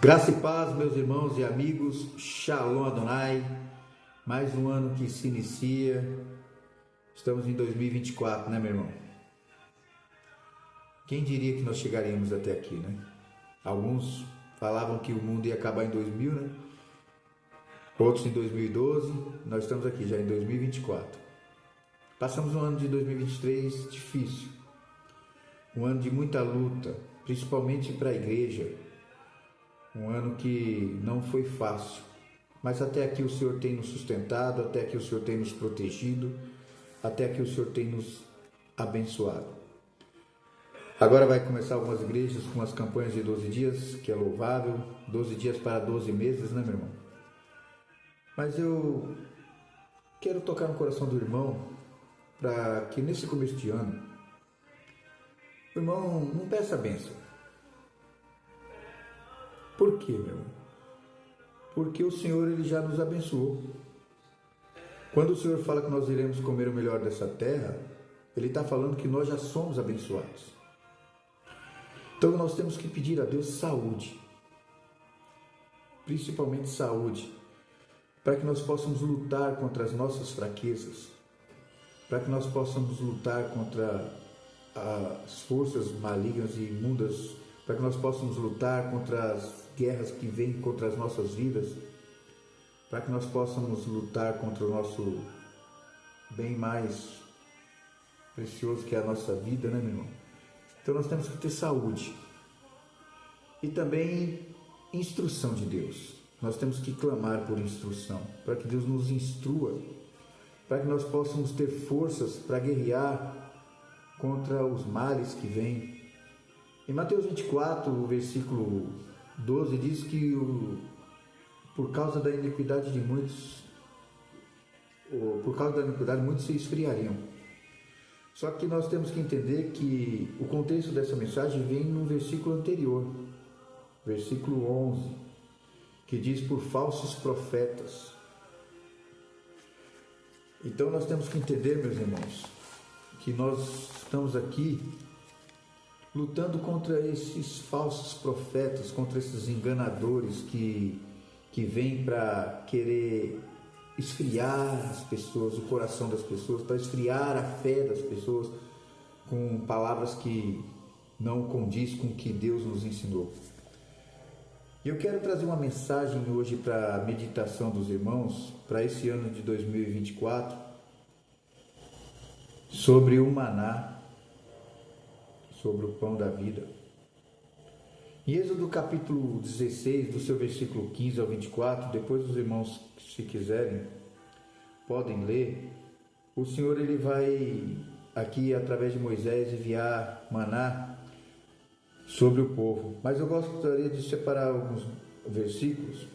Graça e paz, meus irmãos e amigos, Shalom Adonai, mais um ano que se inicia, estamos em 2024, né, meu irmão? Quem diria que nós chegaríamos até aqui, né? Alguns falavam que o mundo ia acabar em 2000, né? Outros em 2012, nós estamos aqui já em 2024. Passamos um ano de 2023 difícil, um ano de muita luta, principalmente para a igreja. Um ano que não foi fácil, mas até aqui o Senhor tem nos sustentado, até aqui o Senhor tem nos protegido, até aqui o Senhor tem nos abençoado. Agora vai começar algumas igrejas com as campanhas de 12 dias, que é louvável, 12 dias para 12 meses, né, meu irmão? Mas eu quero tocar no coração do irmão para que nesse começo de ano, o irmão não peça bênção. Por quê, meu irmão? Porque o Senhor ele já nos abençoou. Quando o Senhor fala que nós iremos comer o melhor dessa terra, Ele está falando que nós já somos abençoados. Então nós temos que pedir a Deus saúde, principalmente saúde, para que nós possamos lutar contra as nossas fraquezas, para que nós possamos lutar contra as forças malignas e imundas, para que nós possamos lutar contra as guerras que vêm contra as nossas vidas, para que nós possamos lutar contra o nosso bem mais precioso que é a nossa vida, né, meu irmão? Então nós temos que ter saúde e também instrução de Deus. Nós temos que clamar por instrução, para que Deus nos instrua, para que nós possamos ter forças para guerrear contra os males que vêm. Em Mateus 24, o versículo 12, diz que por causa da iniquidade de muitos, muitos se esfriariam. Só que nós temos que entender que o contexto dessa mensagem vem no versículo anterior, versículo 11, que diz por falsos profetas. Então nós temos que entender, meus irmãos, que nós estamos aqui lutando contra esses falsos profetas, contra esses enganadores que vêm para querer esfriar as pessoas, o coração das pessoas, para esfriar a fé das pessoas com palavras que não condiz com o que Deus nos ensinou. E eu quero trazer uma mensagem hoje para a meditação dos irmãos, para esse ano de 2024, sobre o maná, sobre o pão da vida. Em Êxodo capítulo 16, do seu versículo 15 ao 24, depois os irmãos, se quiserem, podem ler. O Senhor ele vai aqui, através de Moisés, enviar maná sobre o povo. Mas eu gostaria de separar alguns versículos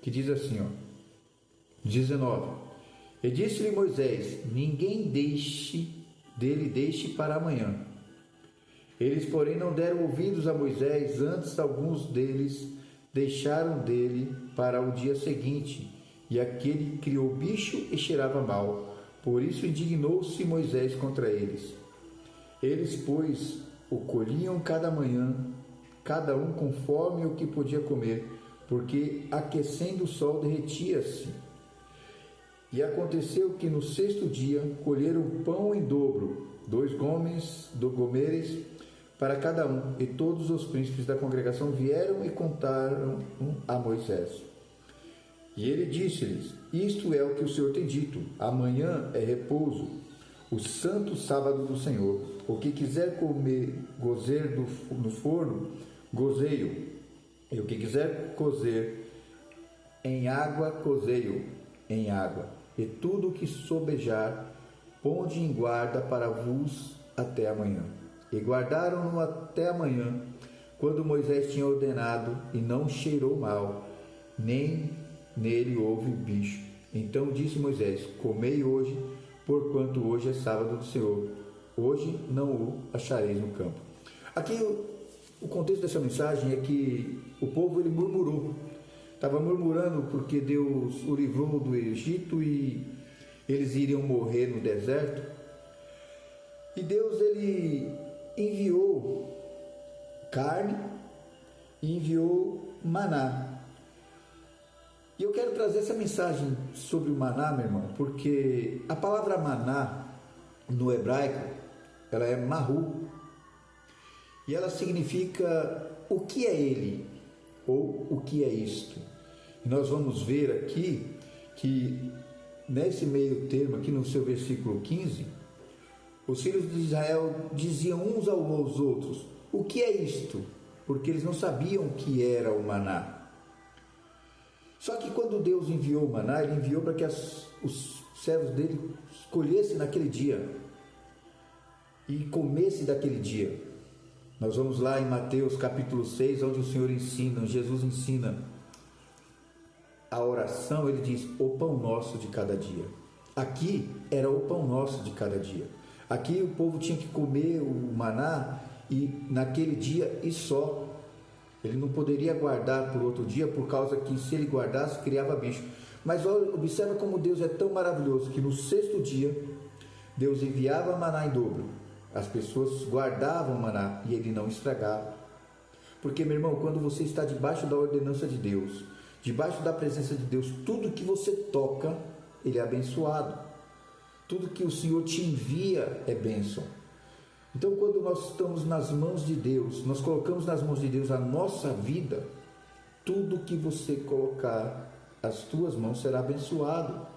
que diz assim, 19. E disse-lhe Moisés: ninguém deixe para amanhã. Eles, porém, não deram ouvidos a Moisés, antes alguns deles deixaram dele para o dia seguinte, e aquele criou bicho e cheirava mal. Por isso indignou-se Moisés contra eles. Eles, pois, o colhiam cada manhã, cada um conforme o que podia comer, porque aquecendo o sol derretia-se. E aconteceu que no sexto dia colheram pão em dobro, 2 gomeres para cada um, e todos os príncipes da congregação vieram e contaram a Moisés. E ele disse-lhes: isto é o que o Senhor tem dito, amanhã é repouso, o santo sábado do Senhor. O que quiser comer, gozer no forno, gozeio, e o que quiser cozer em água, cozeio em água, e tudo o que sobejar, ponde em guarda para vos até amanhã. E guardaram-no até amanhã, quando Moisés tinha ordenado, e não cheirou mal, nem nele houve bicho. Então disse Moisés: comei hoje, porquanto hoje é sábado do Senhor. Hoje não o achareis no campo. Aqui o contexto dessa mensagem é que o povo ele murmurou. Estava murmurando porque Deus o livrou do Egito e eles iriam morrer no deserto. E Deus ele enviou carne e enviou maná. E eu quero trazer essa mensagem sobre o maná, meu irmão, porque a palavra maná no hebraico, ela é mahu, e ela significa o que é ele, ou o que é isto. E nós vamos ver aqui que nesse meio termo, aqui no seu versículo 15, os filhos de Israel diziam uns aos outros: o que é isto? Porque eles não sabiam o que era o maná. Só que quando Deus enviou o maná, Ele enviou para que os servos dele escolhessem naquele dia e comessem daquele dia. Nós vamos lá em Mateus capítulo 6, onde o Senhor ensina, Jesus ensina a oração. Ele diz: o pão nosso de cada dia. Aqui era o pão nosso de cada dia. Aqui o povo tinha que comer o maná e naquele dia e só. Ele não poderia guardar por outro dia, por causa que se ele guardasse, criava bicho. Mas observa como Deus é tão maravilhoso, que no sexto dia, Deus enviava maná em dobro. As pessoas guardavam maná e ele não estragava. Porque, meu irmão, quando você está debaixo da ordenança de Deus, debaixo da presença de Deus, tudo que você toca, ele é abençoado. Tudo que o Senhor te envia é bênção. Então, quando nós estamos nas mãos de Deus, nós colocamos nas mãos de Deus a nossa vida, tudo que você colocar as tuas mãos será abençoado.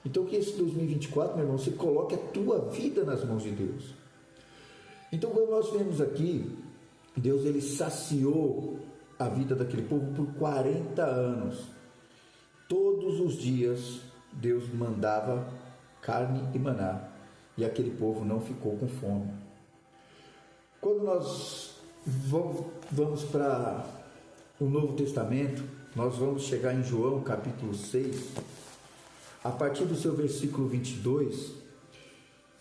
Então, que esse 2024, meu irmão, você coloque a tua vida nas mãos de Deus. Então, quando nós vemos aqui, Deus ele saciou a vida daquele povo por 40 anos. Todos os dias, Deus mandava carne e maná, e aquele povo não ficou com fome. Quando nós vamos para o Novo Testamento, nós vamos chegar em João capítulo 6, a partir do seu versículo 22,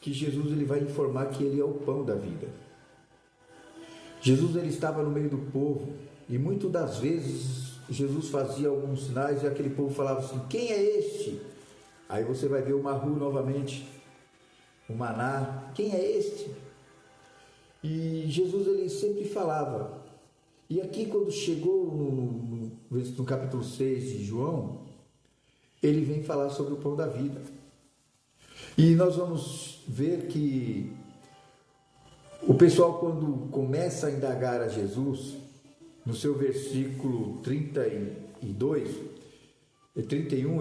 que Jesus ele vai informar que ele é o pão da vida. Jesus ele estava no meio do povo e muitas das vezes Jesus fazia alguns sinais e aquele povo falava assim: quem é este? Aí você vai ver o mahu novamente, o maná, quem é este? E Jesus ele sempre falava. E aqui quando chegou no capítulo 6 de João, ele vem falar sobre o pão da vida. E nós vamos ver que o pessoal, quando começa a indagar a Jesus, no seu versículo 32 e 31,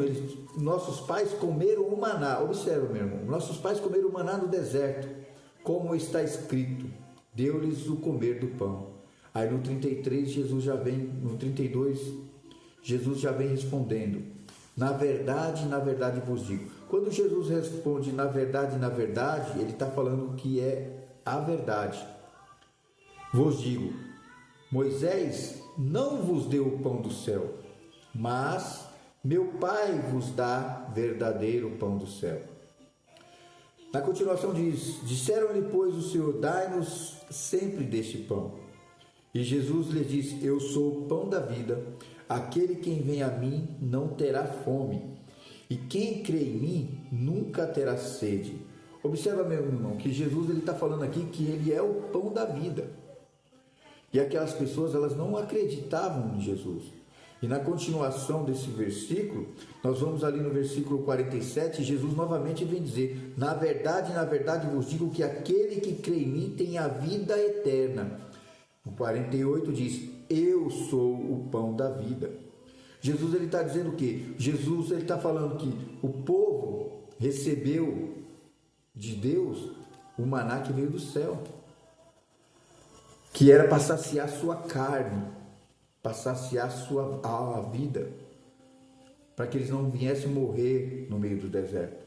nossos pais comeram o maná. Observa, meu irmão, nossos pais comeram o maná no deserto, como está escrito, deu-lhes o comer do pão. Aí no 33, no 32, Jesus já vem respondendo: na verdade vos digo. Quando Jesus responde na verdade, ele está falando que é a verdade. Vos digo, Moisés não vos deu o pão do céu, mas meu Pai vos dá verdadeiro pão do céu. Na continuação diz: disseram-lhe, pois, o Senhor, dai-nos sempre deste pão. E Jesus lhe disse: eu sou o pão da vida, aquele quem vem a mim não terá fome, e quem crê em mim nunca terá sede. Observa, meu irmão, que Jesus está falando aqui que ele é o pão da vida. E aquelas pessoas, elas não acreditavam em Jesus. E na continuação desse versículo, nós vamos ali no versículo 47, Jesus novamente vem dizer: na verdade vos digo que aquele que crê em mim tem a vida eterna. O 48 diz: eu sou o pão da vida. Jesus ele está dizendo o quê? Jesus ele está falando que o povo recebeu de Deus o maná que veio do céu, que era para saciar sua carne, para saciar a vida, para que eles não viessem morrer no meio do deserto.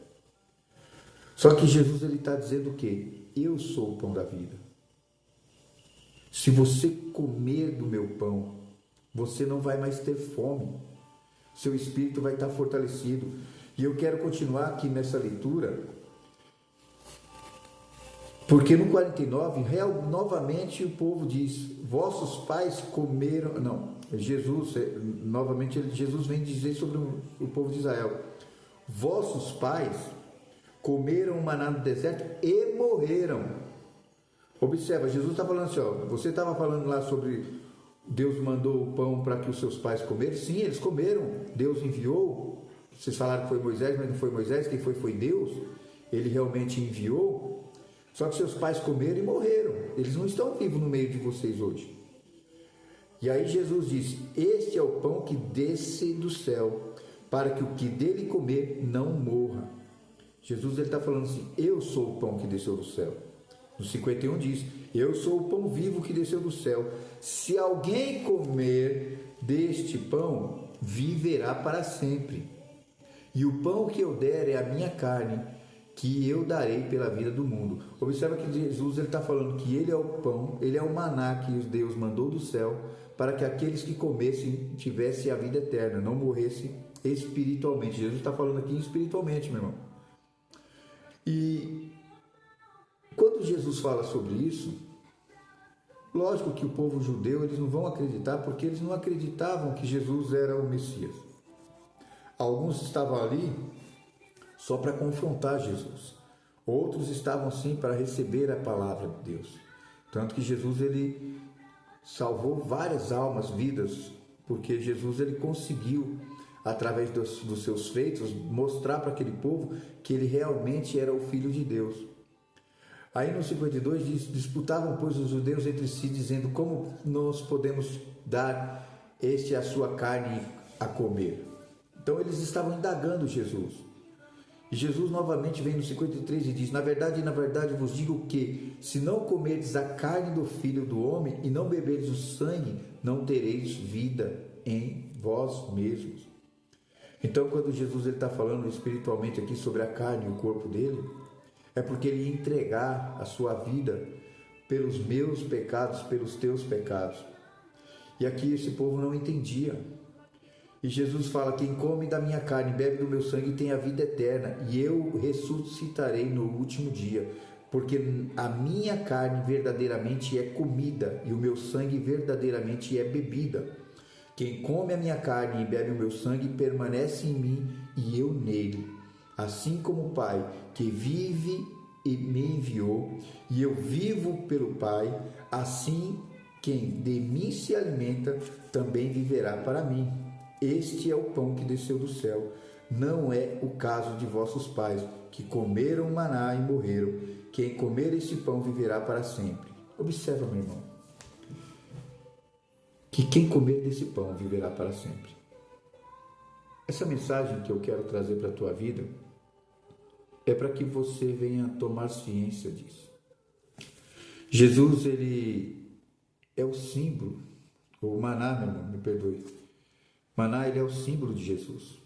Só que Jesus ele está dizendo o quê? Eu sou o pão da vida. Se você comer do meu pão, você não vai mais ter fome. Seu espírito vai estar fortalecido. E eu quero continuar aqui nessa leitura, porque no 49, novamente o povo diz: vossos pais comeram... Não, Jesus vem dizer sobre o povo de Israel: vossos pais comeram o maná no deserto e morreram. Observa, Jesus está falando assim, ó, você estava falando lá sobre Deus mandou o pão para que os seus pais comeram? Sim, eles comeram. Deus enviou. Vocês falaram que foi Moisés, mas não foi Moisés, quem foi Deus. Ele realmente enviou. Só que seus pais comeram e morreram. Eles não estão vivos no meio de vocês hoje. E aí Jesus disse: este é o pão que desce do céu, para que o que dele comer não morra. Jesus está falando assim: eu sou o pão que desceu do céu. No 51 diz: eu sou o pão vivo que desceu do céu. Se alguém comer deste pão, viverá para sempre. E o pão que eu der é a minha carne, que eu darei pela vida do mundo. Observa que Jesus está falando que ele é o pão, ele é o maná que Deus mandou do céu, para que aqueles que comessem tivessem a vida eterna, não morressem espiritualmente. Jesus está falando aqui espiritualmente, meu irmão. E quando Jesus fala sobre isso, lógico que o povo judeu, eles não vão acreditar, porque eles não acreditavam que Jesus era o Messias. Alguns estavam ali só para confrontar Jesus. Outros estavam sim para receber a palavra de Deus. Tanto que Jesus ele salvou várias almas, vidas, porque Jesus ele conseguiu, através dos seus feitos, mostrar para aquele povo que ele realmente era o Filho de Deus. Aí no 52 diz: disputavam, pois, os judeus entre si, dizendo: como nós podemos dar este a sua carne a comer? Então eles estavam indagando Jesus. E Jesus novamente vem no 53 e diz: na verdade, vos digo que, se não comerdes a carne do Filho do Homem e não beberdes o sangue, não tereis vida em vós mesmos. Então, quando Jesus está falando espiritualmente aqui sobre a carne e o corpo dele, é porque ele ia entregar a sua vida pelos meus pecados, pelos teus pecados. E aqui esse povo não entendia. E Jesus fala: quem come da minha carne e bebe do meu sangue tem a vida eterna, e eu ressuscitarei no último dia. Porque a minha carne verdadeiramente é comida, e o meu sangue verdadeiramente é bebida. Quem come a minha carne e bebe o meu sangue permanece em mim e eu nele. Assim como o Pai que vive e me enviou, e eu vivo pelo Pai, assim quem de mim se alimenta também viverá para mim. Este é o pão que desceu do céu. Não é o caso de vossos pais, que comeram maná e morreram. Quem comer este pão viverá para sempre. Observa, meu irmão, que quem comer desse pão viverá para sempre. Essa mensagem que eu quero trazer para a tua vida é para que você venha tomar ciência disso. Jesus, ele é o símbolo, o maná, meu irmão, me perdoe. Maná, ele é o símbolo de Jesus,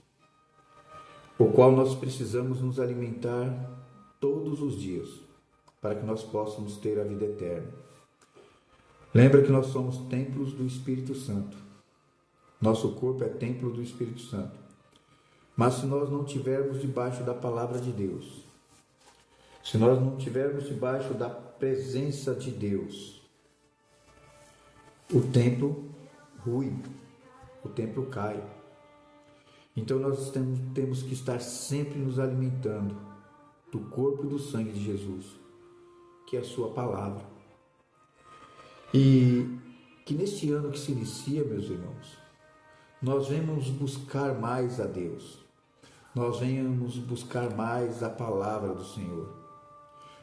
o qual nós precisamos nos alimentar todos os dias, para que nós possamos ter a vida eterna. Lembra que nós somos templos do Espírito Santo. Nosso corpo é templo do Espírito Santo. Mas se nós não estivermos debaixo da palavra de Deus, se nós não estivermos debaixo da presença de Deus, o templo rui, o templo cai. Então nós temos que estar sempre nos alimentando do corpo e do sangue de Jesus, que é a sua palavra. E que neste ano que se inicia, meus irmãos, nós venhamos buscar mais a Deus, nós venhamos buscar mais a palavra do Senhor,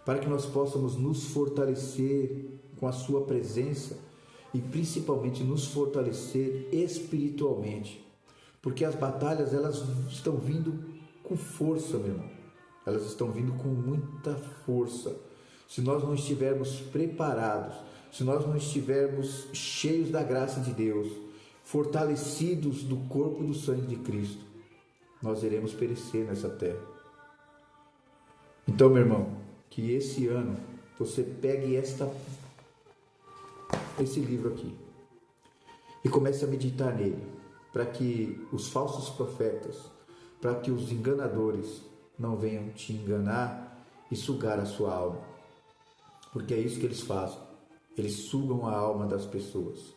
para que nós possamos nos fortalecer com a sua presença e principalmente nos fortalecer espiritualmente, porque as batalhas elas estão vindo com força, meu irmão, elas estão vindo com muita força. Se nós não estivermos preparados, se nós não estivermos cheios da graça de Deus, fortalecidos do corpo e do sangue de Cristo, nós iremos perecer nessa terra. Então, meu irmão, que esse ano você pegue esse livro aqui e comece a meditar nele, para que os falsos profetas, para que os enganadores não venham te enganar e sugar a sua alma, porque é isso que eles fazem. Eles sugam a alma das pessoas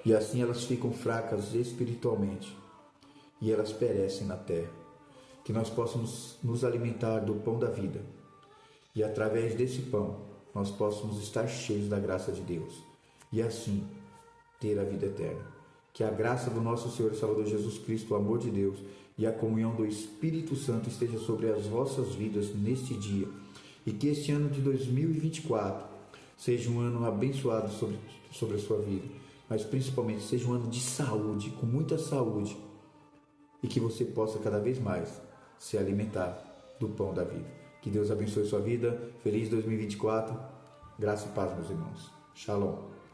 e assim elas ficam fracas espiritualmente e elas perecem na terra. Que nós possamos nos alimentar do pão da vida e através desse pão nós possamos estar cheios da graça de Deus e assim ter a vida eterna. Que a graça do nosso Senhor e Salvador Jesus Cristo, o amor de Deus e a comunhão do Espírito Santo esteja sobre as vossas vidas neste dia. E que este ano de 2024 seja um ano abençoado sobre a sua vida. Mas principalmente seja um ano de saúde, com muita saúde. E que você possa cada vez mais se alimentar do pão da vida. Que Deus abençoe sua vida. Feliz 2024. Graça e paz, meus irmãos. Shalom.